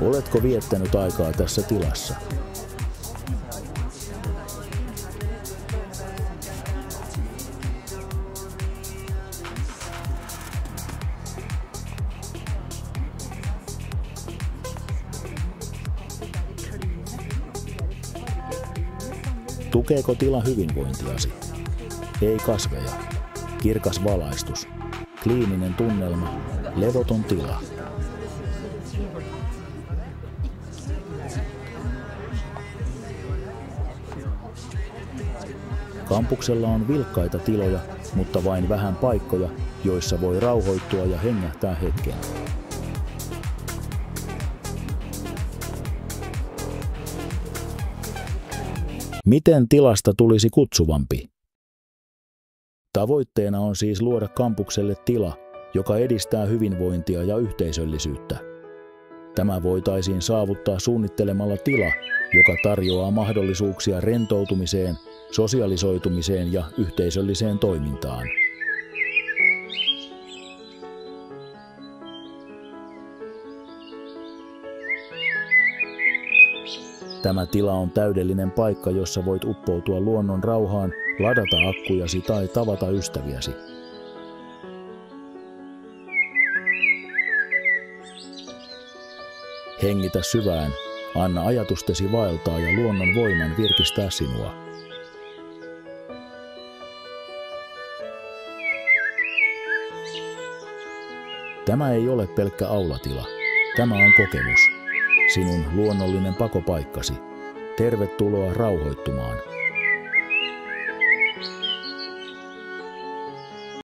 Oletko viettänyt aikaa tässä tilassa? Tukeeko tila hyvinvointiasi? Ei kasveja, kirkas valaistus, kliininen tunnelma, levoton tila. Kampuksella on vilkkaita tiloja, mutta vain vähän paikkoja, joissa voi rauhoittua ja hengähtää hetken. Miten tilasta tulisi kutsuvampi? Tavoitteena on siis luoda kampukselle tila, joka edistää hyvinvointia ja yhteisöllisyyttä. Tämä voitaisiin saavuttaa suunnittelemalla tila, joka tarjoaa mahdollisuuksia rentoutumiseen, sosialisoitumiseen ja yhteisölliseen toimintaan. Tämä tila on täydellinen paikka, jossa voit uppoutua luonnon rauhaan, ladata akkujasi tai tavata ystäviäsi. Hengitä syvään, anna ajatustesi vaeltaa ja luonnon voiman virkistää sinua. Tämä ei ole pelkkä aulatila. Tämä on kokemus. Sinun luonnollinen pakopaikkasi. Tervetuloa rauhoittumaan.